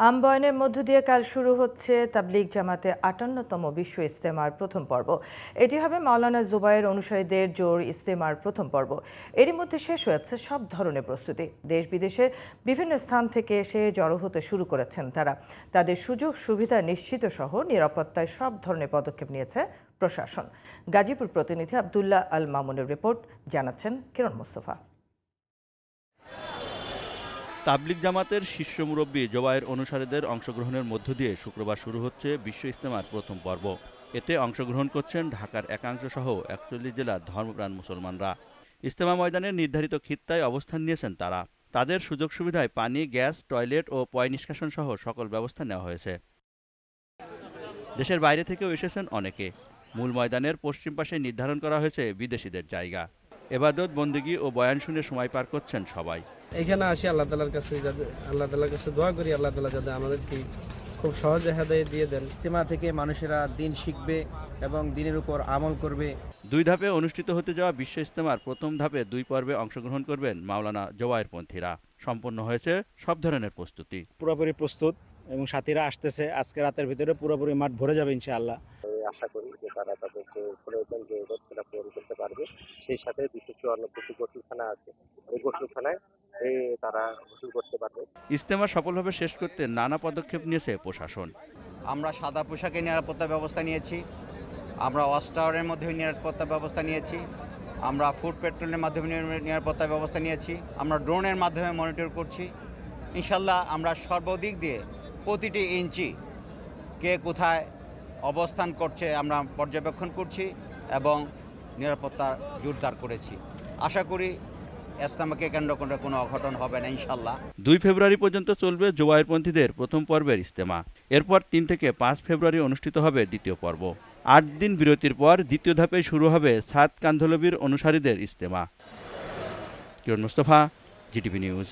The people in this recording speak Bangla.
আমবায়নের মধ্য দিয়ে কাল শুরু হচ্ছে তাবলিগ জামাতে ৫৮তম বিশ্ব ইজতেমার প্রথম পর্ব। এটি হবে মাওলানা জুবায়ের অনুসারীদের জোর ইজতেমার প্রথম পর্ব। এরই মধ্যে শেষ হয়েছে সব ধরনের প্রস্তুতি। দেশ বিদেশে বিভিন্ন স্থান থেকে এসে জড়ো হতে শুরু করেছেন তারা। তাদের সুযোগ সুবিধা নিশ্চিত সহ নিরাপত্তায় সব ধরনের পদক্ষেপ নিয়েছে প্রশাসন। গাজীপুর প্রতিনিধি আব্দুল্লাহ আল মামুনের রিপোর্ট, জানাচ্ছেন কিরণ মোস্তফা। তাবলিগ জামাতের শীর্ষ মুরব্বী জোবায়ের অনুসারীদের অংশগ্রহণের মধ্য দিয়ে শুক্রবার শুরু হচ্ছে বিশ্ব ইজতেমার প্রথম পর্ব। এতে অংশগ্রহণ করছেন ঢাকার একাংশ সহ ৪১ জেলার ধর্মপ্রাণ মুসলমানরা। ইজতেমা ময়দানের নির্ধারিত খিত্তায় অবস্থান নিয়েছেন তারা। তাদের সুযোগ সুবিধায় পানি, গ্যাস, টয়লেট ও পয় নিষ্কাশন সহ সকল ব্যবস্থা নেওয়া হয়েছে। দেশের বাইরে থেকেও এসেছেন অনেকে। মূল ময়দানের পশ্চিম পাশে নির্ধারণ করা হয়েছে বিদেশিদের জায়গা। এবাদত, বন্দেগী ও বয়ান শুনে সময় পার করছেন সবাই। এখানে আসি আল্লাহ তাআলার কাছে দোয়া করি, আল্লাহ তাআলা যাতে আমাদেরকে খুব সহজে হেদায়েত দিয়ে দেন। ইজতেমা থেকে মানুষেরা দিন শিখবে এবং দিনের উপর আমল করবে। ২ ধাপে অনুষ্ঠিত হতে যাওয়া বিশ্ব ইজতেমার প্রথম ধাপে ২ পর্বে অংশগ্রহণ করবেন মাওলানা জোবায়ের পন্থীরা। সম্পন্ন হয়েছে সব ধরনের প্রস্তুতি। পুরোপুরি প্রস্তুত এবং সাথীরা আসতেছে। আজকে রাতের ভিতরে পুরোপুরি মাঠ ভরে যাবে ইনশাআল্লাহ। আশা করি যে তারা তাদের যে প্রয়োজন যে সেটা পূরণ করতে পারবে। সেই সাথে ২৫৪টি গোসলখানা আছে, এই গোসলখানায় তারা গোসল করতে পারবে। ইজতেমা সফলভাবে শেষ করতে নানা পদক্ষেপ নিয়েছে প্রশাসন। আমরা সাদা পোশাকে নিরাপত্তা ব্যবস্থা নিয়েছি, আমরা ওয়াচ টাওয়ারের মধ্যে নিরাপত্তা ব্যবস্থা নিয়েছি, আমরা ফুড পেট্রোলের মাধ্যমে নিরাপত্তা ব্যবস্থা নিয়েছি, আমরা ড্রোনের মাধ্যমে মনিটর করছি। ইনশাল্লাহ আমরা সর্বদিক দিয়ে প্রতিটি ইঞ্চি কে কোথায় অবস্থান করছে আমরা পর্যবেক্ষণ করছি এবং নিরাপত্তা জোরদার করেছি। আশা করি ইজতেমাকে কেন্দ্র করে কোনো অঘটন হবে না ইনশাল্লাহ। ২ ফেব্রুয়ারি পর্যন্ত চলবে জোবায়েরপন্থীদের প্রথম পর্বের ইজতেমা। এরপর ৩ থেকে ৫ ফেব্রুয়ারি অনুষ্ঠিত হবে দ্বিতীয় পর্ব। ৮ দিন বিরতির পর দ্বিতীয় ধাপে শুরু হবে সাদ কান্ধলভির অনুসারীদের ইজতেমা। কিরণ মোস্তফা, জিটিভি নিউজ।